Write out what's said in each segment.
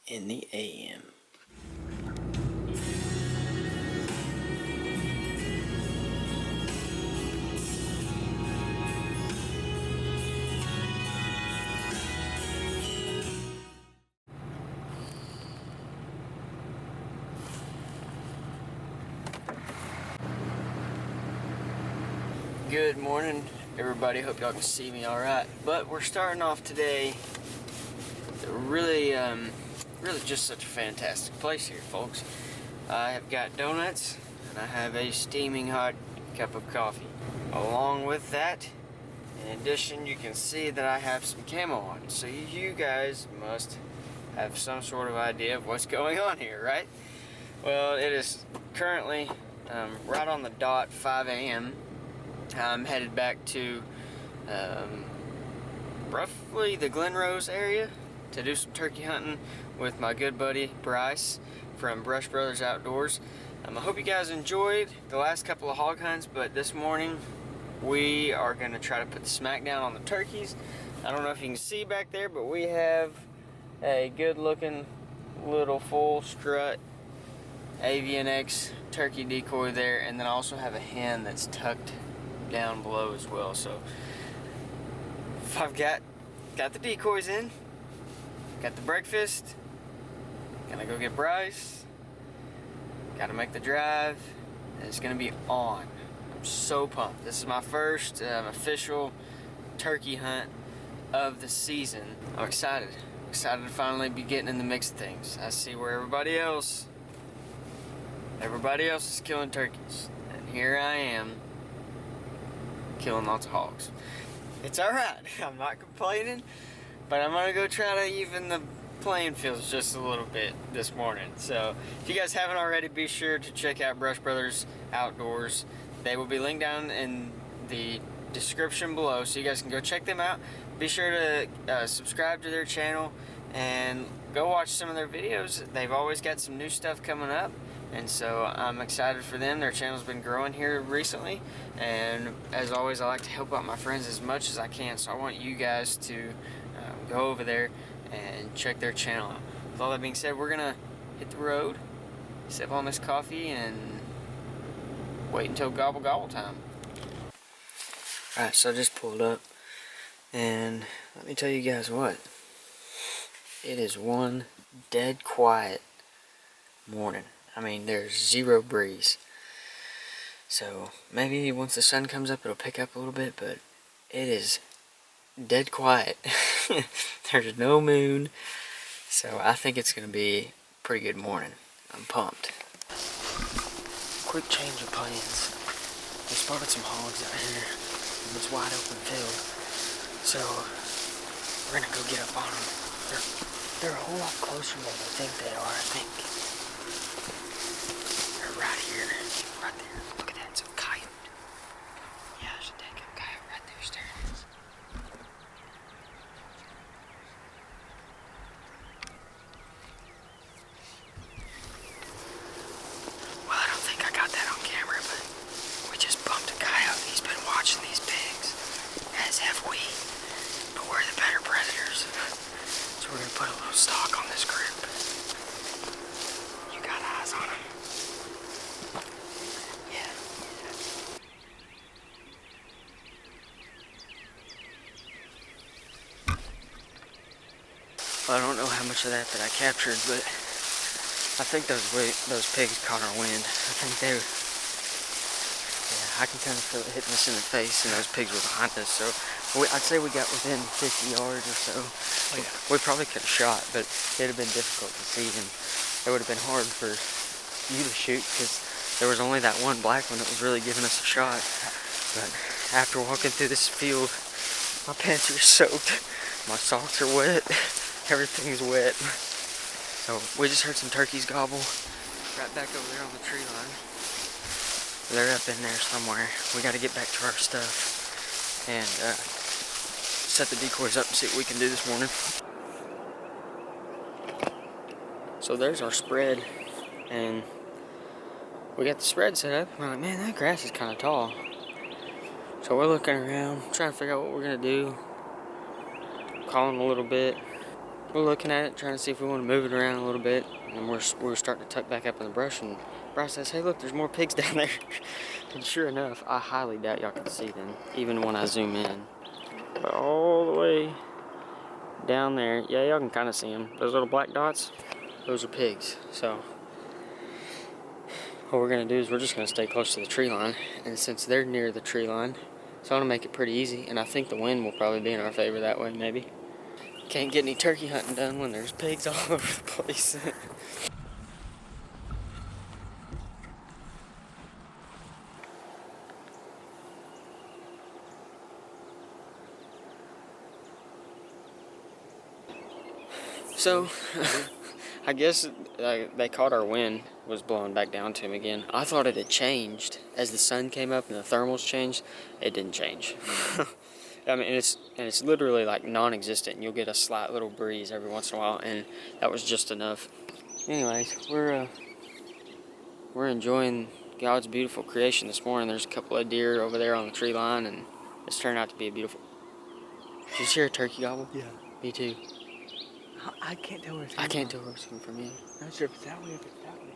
in the AM. Good morning, everybody. Hope y'all can see me all right. But we're starting off today. Really just such a fantastic place here, folks. I have got donuts and I have a steaming hot cup of coffee. Along with that, in addition, you can see that I have some camo on. So you guys must have some sort of idea of what's going on here, right? Well, it is currently right on the dot 5 a.m. I'm headed back to roughly the Glen Rose area to do some turkey hunting with my good buddy Bryce from Brush Brothers Outdoors. I hope you guys enjoyed the last couple of hog hunts, but this morning we are going to try to put the smack down on the turkeys. I don't know if you can see back there, but we have a good looking little full strut Avian X turkey decoy there, and then I also have a hen that's tucked down below as well. So if I've got the decoys in, got the breakfast, gonna go get Bryce, gotta make the drive, and it's gonna be on. I'm so pumped. This is my first official turkey hunt of the season. I'm excited to finally be getting in the mix of things. I see where everybody else is killing turkeys, and here I am killing lots of hogs. It's alright, I'm not complaining, but I'm gonna go try to even the playing fields just a little bit this morning. So if you guys haven't already, be sure to check out Brush Brothers Outdoors. They will be linked down in the description below, so you guys can go check them out. Be sure to subscribe to their channel and go watch some of their videos. They've always got some new stuff coming up, and so I'm excited for them. Their channel's been growing here recently, and as always, I like to help out my friends as much as I can, so I want you guys to go over there and check their channel out. With all that being said, we're gonna hit the road, sip on this coffee, and wait until gobble gobble time. Alright, so I just pulled up, and let me tell you guys what. It is one dead quiet morning. I mean, there's zero breeze. So maybe once the sun comes up, it'll pick up a little bit, but it is dead quiet. There's no moon. So I think it's going to be a pretty good morning. I'm pumped. Quick change of plans. We spotted some hogs out here in this wide open field. So we're going to go get up on them. They're a whole lot closer than I think they are, I think. They're right here. Right there. Look at that. It's a coyote. Yeah, there's a dead coyote right there staring at us. Well, I don't think I got that on camera, but we just bumped a coyote. He's been watching these pigs, as have we. But we're the better predators. So we're going to put a little stock on this group. You got eyes on him? Yeah. Well, I don't know how much of that I captured, but I think those pigs caught our wind. I think they were, yeah, I can kind of feel it hitting us in the face, and those pigs were behind us. So I'd say we got within 50 yards or so. Oh, yeah. We probably could have shot, but it'd have been difficult to see, and it would have been hard for you to shoot because there was only that one black one that was really giving us a shot. But after walking through this field, my pants are soaked, my socks are wet, everything's wet. So we just heard some turkeys gobble right back over there on the tree line. They're up in there somewhere. We got to get back to our stuff and set the decoys up and see what we can do this morning. So there's our spread, and we got the spread set up. We're like, man, that grass is kind of tall. So we're looking around, trying to figure out what we're gonna do. Calling a little bit. we're looking at it, trying to see if we want to move it around a little bit, and we're starting to tuck back up in the brush, and Bryce says, hey look, there's more pigs down there. And sure enough, I highly doubt y'all can see them, even when I zoom in. But all the way down there, yeah, y'all can kind of see them. Those little black dots, those are pigs. So what we're gonna do is we're just gonna stay close to the tree line, and since they're near the tree line, it's gonna make it pretty easy, and I think the wind will probably be in our favor that way, maybe. Can't get any turkey hunting done when there's pigs all over the place. So, I guess they caught our wind was blowing back down to them again. I thought it had changed as the sun came up and the thermals changed. It didn't change. I mean, it's literally like non-existent. You'll get a slight little breeze every once in a while, and that was just enough. Anyways, we're enjoying God's beautiful creation this morning. There's a couple of deer over there on the tree line, and it's turned out to be a beautiful. Did you hear a turkey gobble? Yeah. Me too. I can't tell where it's I can't tell where it's coming from you. I'm not sure if it's that way or if it's that way.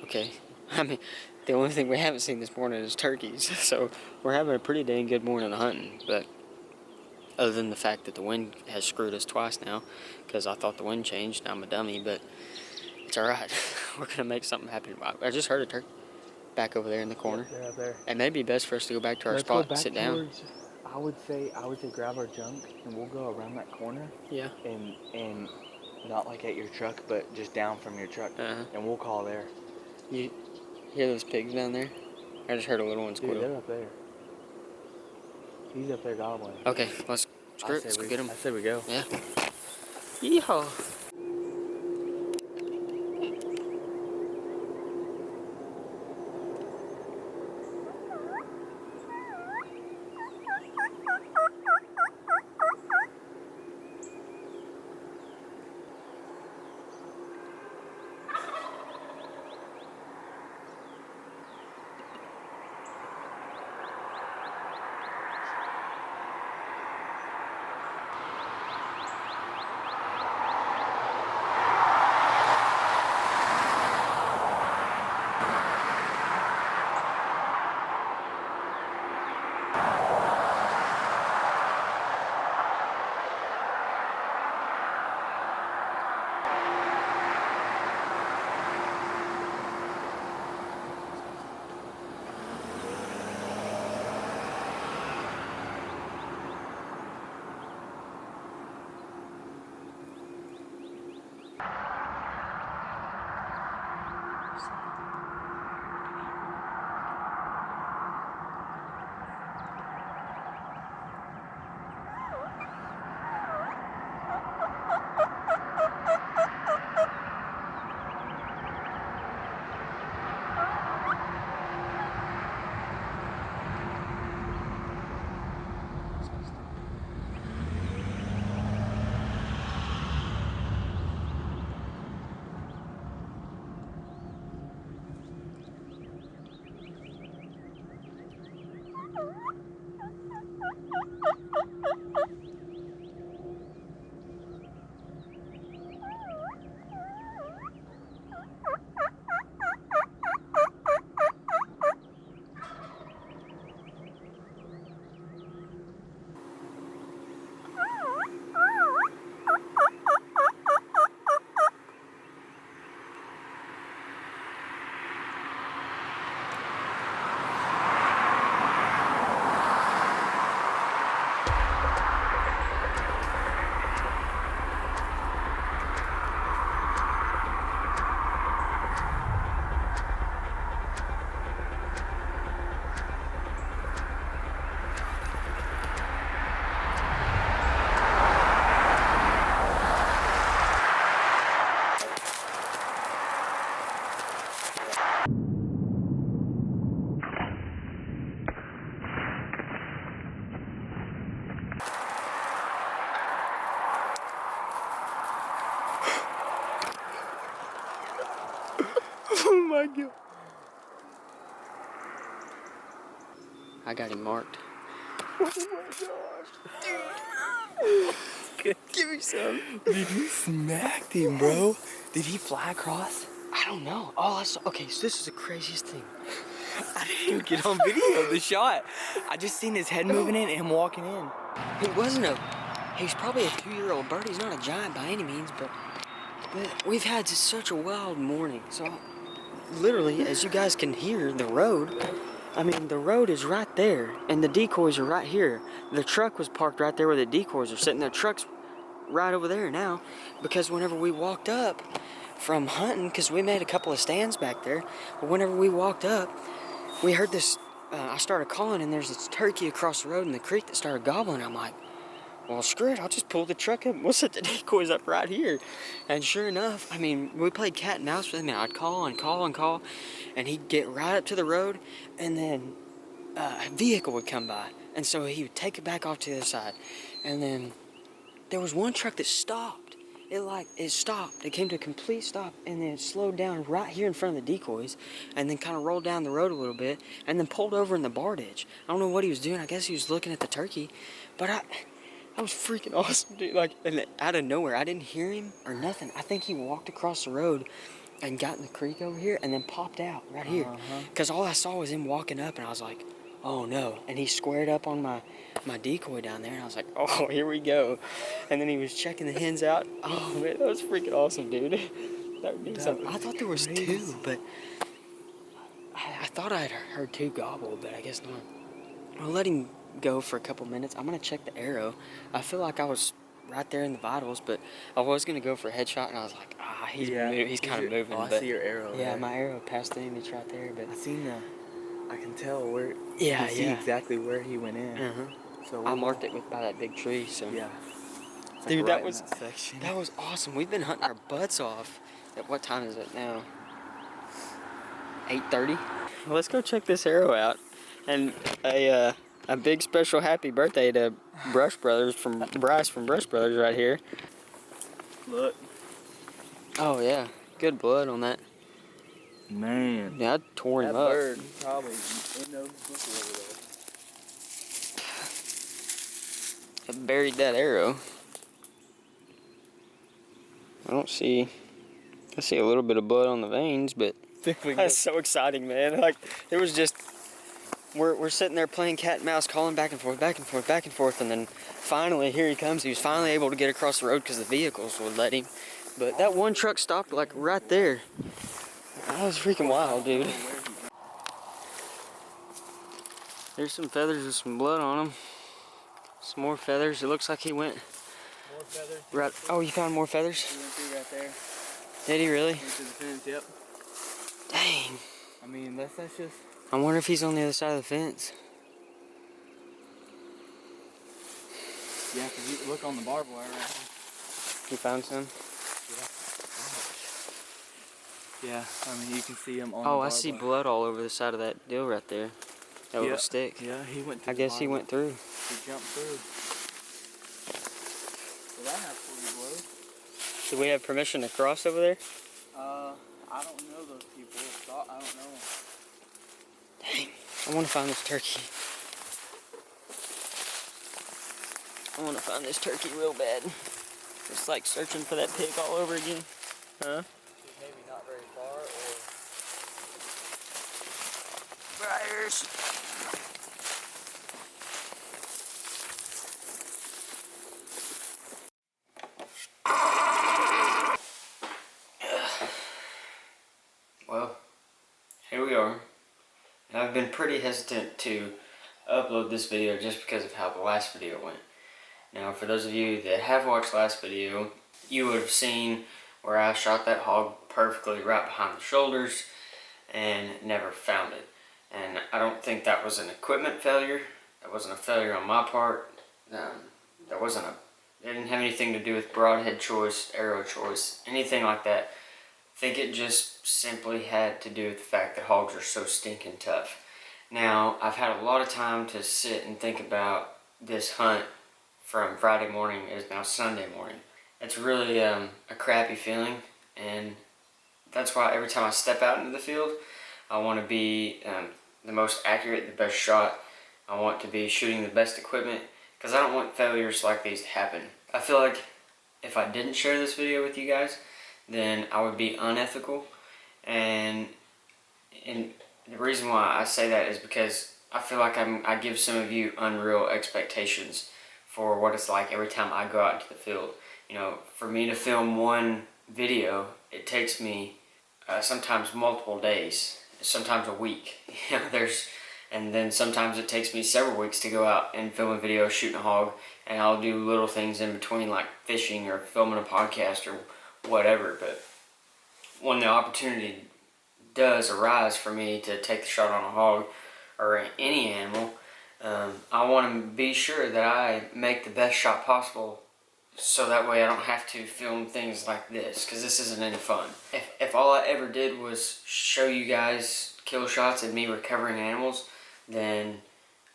Okay. I mean, the only thing we haven't seen this morning is turkeys, so we're having a pretty dang good morning of hunting, but other than the fact that the wind has screwed us twice now, because I thought the wind changed, I'm a dummy, but it's alright. We're going to make something happen. I just heard a turkey back over there in the corner. Yeah, they're up there. It may be best for us to go back to our spot and sit down. I would say grab our junk and we'll go around that corner. Yeah. And not like at your truck, but just down from your truck. And we'll call there. You hear those pigs down there? I just heard a little one squeal. Dude, they're up there. He's up there gobbling. Okay, let's go get him. I say we go. Yeah. Yeehaw. Oh my God. I got him marked. Oh my gosh. Give me some. Dude, you smacked him, bro. Did he fly across? I don't know. All I saw. Okay, so this is the craziest thing. I didn't even get on video the shot. I just seen his head moving in and him walking in. He wasn't a. He's probably a 2-year-old bird. He's not a giant by any means, but we've had such a wild morning. So, literally, as you guys can hear, the road. I mean, the road is right there, and the decoys are right here. The truck was parked right there where the decoys are sitting. The truck's right over there now, because whenever we walked up from hunting, because we made a couple of stands back there, but whenever we walked up, we heard this. I started calling, and there's this turkey across the road in the creek that started gobbling. I'm like, well, screw it, I'll just pull the truck up. We'll set the decoys up right here. And sure enough, I mean, we played cat and mouse with him, and I'd call and call and call, and he'd get right up to the road, and then a vehicle would come by. And so he would take it back off to the other side. And then there was one truck that stopped. It stopped. It came to a complete stop, and then it slowed down right here in front of the decoys, and then kind of rolled down the road a little bit, and then pulled over in the bar ditch. I don't know what he was doing. I guess he was looking at the turkey, but that was freaking awesome, dude. Like, and out of nowhere, I didn't hear him or nothing. I think he walked across the road and got in the creek over here and then popped out right here. Because all I saw was him walking up, and I was like, oh no. And he squared up on my decoy down there, and I was like, oh, here we go. And then he was checking the hens out. Oh man, that was freaking awesome, dude. That would be something. I thought there was two, but I thought I had heard two gobble, but I guess not. I'll let him go for a couple minutes. I'm gonna check the arrow. I feel like I was right there in the vitals, but I was gonna go for a headshot, and I was like, he's kind of moving. Oh, I see your arrow. Yeah, there. my arrow passed through him. It's right there, but I can tell where. Yeah, I see exactly where he went in. So I marked it by that big tree. So yeah. Dude, right that was awesome. We've been hunting our butts off. What time is it now? 8:30. Well, let's go check this arrow out. And a big special happy birthday to Bryce from Brush Brothers right here. Look. Oh yeah, good blood on that. Man. Yeah, I tore him up. That bird probably in those bushes over there. I buried that arrow. I see a little bit of blood on the veins, but that's so exciting, man. Like, it was just, we're sitting there playing cat and mouse, calling back and forth, and then finally, here he comes. He was finally able to get across the road because the vehicles would let him. But that one truck stopped, like, right there. That was freaking wild, dude. There's some feathers with some blood on them. Some more feathers. It looks like he went. More feathers. Right. Oh, you found more feathers? He went through right there. Did he really? Went through the fence, yep. Dang. I mean, that's just. I wonder if he's on the other side of the fence. Yeah, because you look on the barbed wire right here. You found some? Yeah, I mean, you can see him on the Oh, barbed I see wire. blood all over the side of that deal right there. That little stick. Yeah, he went through. I guess he went through. He jumped through. Well, that has pretty blood. Do we have permission to cross over there? I don't know those people. I don't know. Dang, I want to find this turkey. I want to find this turkey real bad. It's like searching for that pig all over again. Huh? Maybe not very far, or... Briars. Well, here we are. And I've been pretty hesitant to upload this video just because of how the last video went. Now, for those of you that have watched the last video, you would have seen where I shot that hog perfectly right behind the shoulders and never found it. And I don't think that was an equipment failure. That wasn't a failure on my part. It didn't have anything to do with broadhead choice, arrow choice, anything like that. I think it just simply had to do with the fact that hogs are so stinking tough. Now, I've had a lot of time to sit and think about this hunt from Friday morning. It's now Sunday morning. It's really a crappy feeling, and that's why every time I step out into the field, I want to be the most accurate, the best shot, I want to be shooting the best equipment because I don't want failures like these to happen. I feel like if I didn't share this video with you guys, then I would be unethical. And the reason why I say that is because I feel like I give some of you unreal expectations for what it's like every time I go out into the field. You know, for me to film one video, it takes me sometimes multiple days, sometimes a week. You know, and then sometimes it takes me several weeks to go out and film a video shooting a hog, and I'll do little things in between like fishing or filming a podcast or whatever. But when the opportunity does arise for me to take the shot on a hog or any animal, I want to be sure that I make the best shot possible, so that way I don't have to film things like this, because this isn't any fun. If all I ever did was show you guys kill shots and me recovering animals, then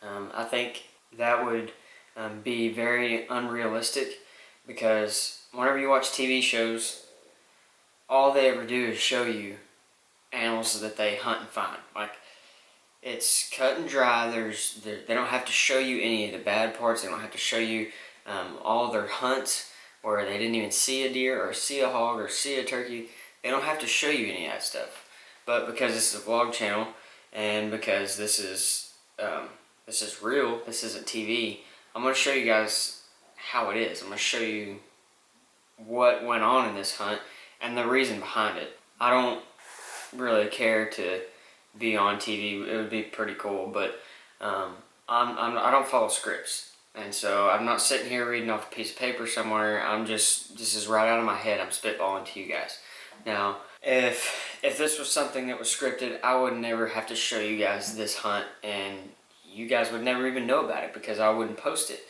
I think that would be very unrealistic, because whenever you watch TV shows, all they ever do is show you animals that they hunt and find. Like, it's cut and dry. They don't have to show you any of the bad parts. They don't have to show you all their hunts where they didn't even see a deer or see a hog or see a turkey. They don't have to show you any of that stuff. But because this is a vlog channel, and because this is real, this isn't TV, I'm going to show you guys how it is. I'm going to show you what went on in this hunt and the reason behind it. I don't really care to be on TV. It would be pretty cool, but I don't follow scripts, and so I'm not sitting here reading off a piece of paper somewhere. This is right out of my head. I'm spitballing to you guys. Now, if this was something that was scripted, I would never have to show you guys this hunt, and you guys would never even know about it because I wouldn't post it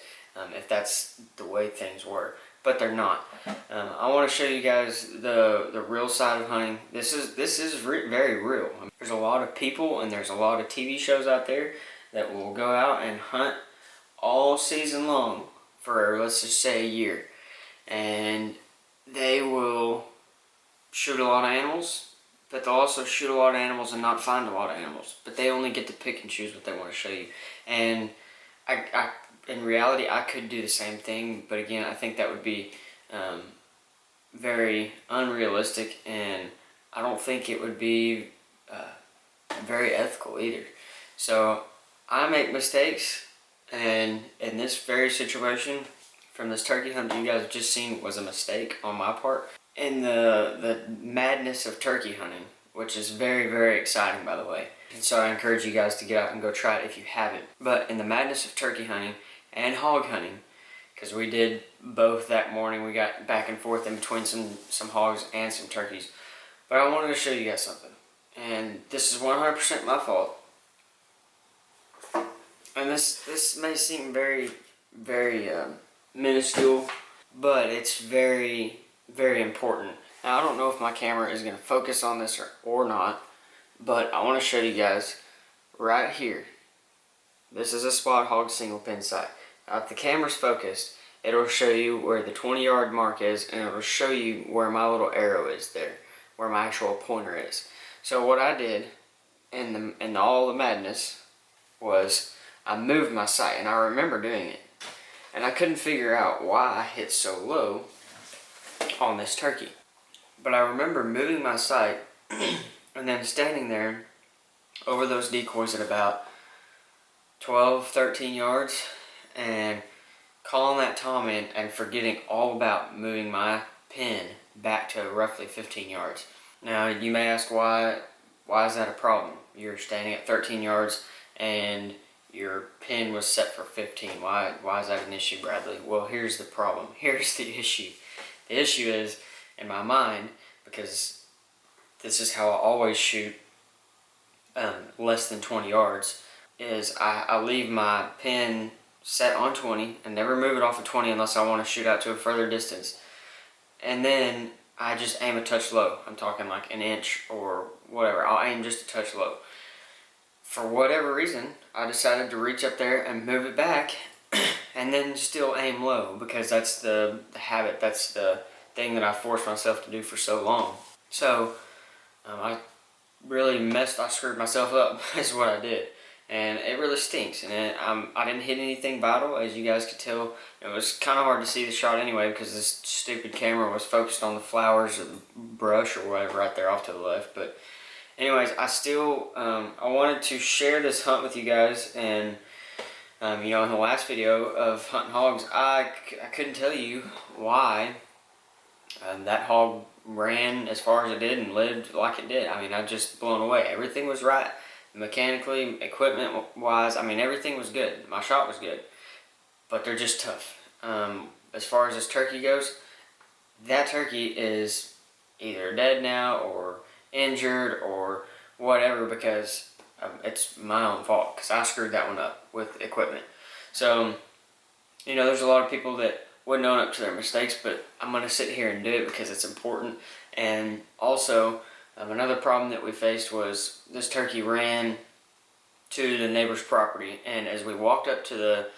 if that's the way things were. But they're not. I want to show you guys the real side of hunting. This is very real. There's a lot of people and there's a lot of TV shows out there that will go out and hunt all season long for, let's just say, a year, and they will shoot a lot of animals, but they'll also shoot a lot of animals and not find a lot of animals. But they only get to pick and choose what they want to show you. And in reality, I could do the same thing, but again, I think that would be very unrealistic, and I don't think it would be very ethical either. So I make mistakes, and in this very situation, from this turkey hunt that you guys have just seen, was a mistake on my part. In the madness of turkey hunting, which is very, very exciting, by the way, and so I encourage you guys to get out and go try it if you haven't. But in the madness of turkey hunting and hog hunting, because we did both that morning, we got back and forth in between some hogs and some turkeys. But I wanted to show you guys something, and this is 100% my fault. And this may seem very, very minuscule, but it's very, very important. Now, I don't know if my camera is going to focus on this or not, but I want to show you guys right here. This is a spot hog single pin sight. Now, if the camera's focused, it'll show you where the 20-yard mark is, and it'll show you where my little arrow is there, where my actual pointer is. So what I did in all the madness was I moved my sight, and I remember doing it. And I couldn't figure out why I hit so low on this turkey. But I remember moving my sight and then standing there over those decoys at about 12, 13 yards and calling that tom in and forgetting all about moving my pin back to roughly 15 yards. Now, you may ask, why is that a problem? You're standing at 13 yards and your pin was set for 15. Why is that an issue, Bradley? Well, here's the problem. Here's the issue. The issue is, in my mind, because this is how I always shoot less than 20 yards, is I leave my pin set on 20 and never move it off of 20 unless I want to shoot out to a further distance. And then I just aim a touch low. I'm talking like an inch or whatever. I'll aim just a touch low. For whatever reason, I decided to reach up there and move it back and then still aim low, because that's the habit, that's the thing that I forced myself to do for so long. So I really I screwed myself up is what I did. and it really stinks. And I didn't hit anything vital, as you guys could tell. It was kind of hard to see the shot anyway because this stupid camera was focused on the flowers or the brush or whatever right there off to the left. But anyways, I still I wanted to share this hunt with you guys. And you know, in the last video of hunting hogs, I couldn't tell you why that hog ran as far as it did and lived like it did. I mean, I'm just blown away. Everything was right. Mechanically, equipment wise, I mean, everything was good. My shot was good, but they're just tough. As far as this turkey goes, that turkey is either dead now or injured or whatever, because it's my own fault, because I screwed that one up with equipment. So, you know, there's a lot of people that wouldn't own up to their mistakes, but I'm going to sit here and do it because it's important. And also, another problem that we faced was this turkey ran to the neighbor's property, and as we walked up to the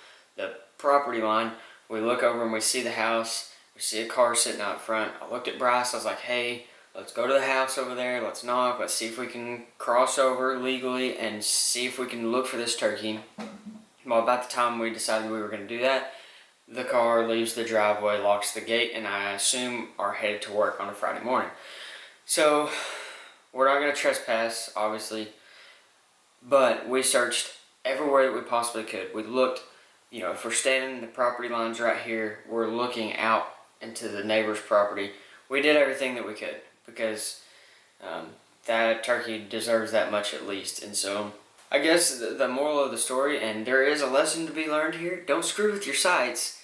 property line, we look over and we see the house, we see a car sitting out front. I looked at Bryce, I was like, hey, let's go to the house over there, let's knock, let's see if we can cross over legally and see if we can look for this turkey. Well, about the time we decided we were going to do that, the car leaves the driveway, locks the gate, and I assume are headed to work on a Friday morning. So, we're not going to trespass, obviously, but we searched everywhere that we possibly could. We looked, you know, if we're standing, the property line's right here, we're looking out into the neighbor's property. We did everything that we could, because that turkey deserves that much at least. And so, I guess the moral of the story, and there is a lesson to be learned here, don't screw with your sights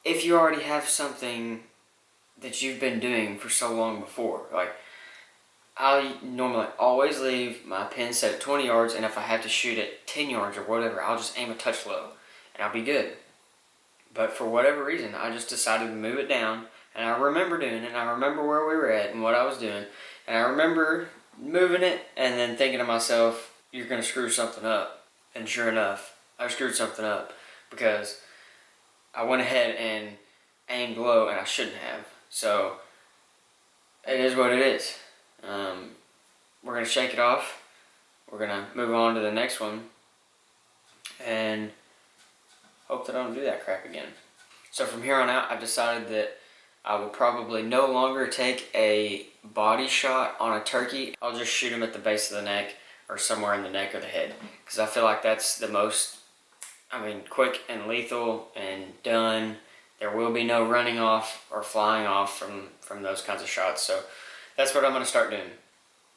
if you already have something that you've been doing for so long before. Like, I normally always leave my pin set at 20 yards, and if I have to shoot at 10 yards or whatever, I'll just aim a touch low, and I'll be good. But for whatever reason, I just decided to move it down, and I remember doing it, and I remember where we were at and what I was doing, and I remember moving it, and then thinking to myself, you're going to screw something up. And sure enough, I screwed something up, because I went ahead and aimed low, and I shouldn't have. So, it is what it is. We're going to shake it off. We're going to move on to the next one. And hope that I don't do that crap again. So from here on out, I've decided that I will probably no longer take a body shot on a turkey. I'll just shoot him at the base of the neck, or somewhere in the neck or the head. Because I feel like that's the most, quick and lethal and done. There will be no running off or flying off from those kinds of shots. So that's what I'm going to start doing.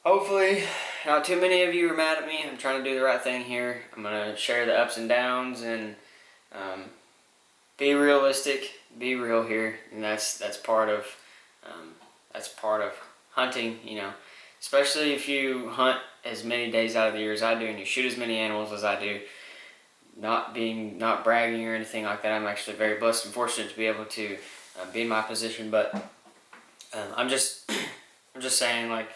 Hopefully, not too many of you are mad at me. I'm trying to do the right thing here. I'm going to share the ups and downs and be realistic, be real here, and that's part of hunting. You know, especially if you hunt as many days out of the year as I do, and you shoot as many animals as I do. Not bragging or anything like that. I'm actually very blessed and fortunate to be able to be in my position, but I'm just saying, like,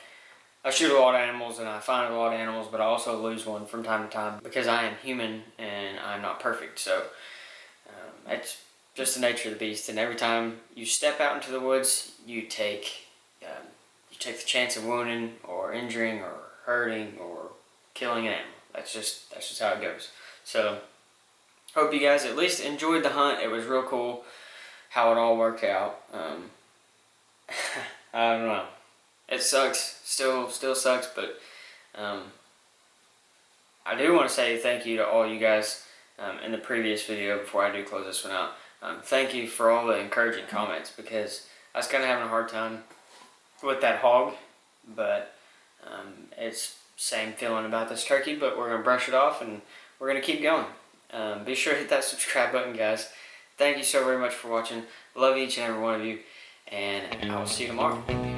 I shoot a lot of animals and I find a lot of animals, but I also lose one from time to time because I am human and I'm not perfect. So it's just the nature of the beast. And every time you step out into the woods, you take the chance of wounding or injuring or hurting or killing an animal. That's just how it goes. So hope you guys at least enjoyed the hunt. It was real cool how it all worked out. I don't know. It sucks. Still sucks, but I do want to say thank you to all you guys in the previous video before I do close this one out. Thank you for all the encouraging comments, because I was kind of having a hard time with that hog, but it's same feeling about this turkey, but we're going to brush it off and we're going to keep going. Be sure to hit that subscribe button, guys. Thank you so very much for watching. Love each and every one of you, and I will see you tomorrow.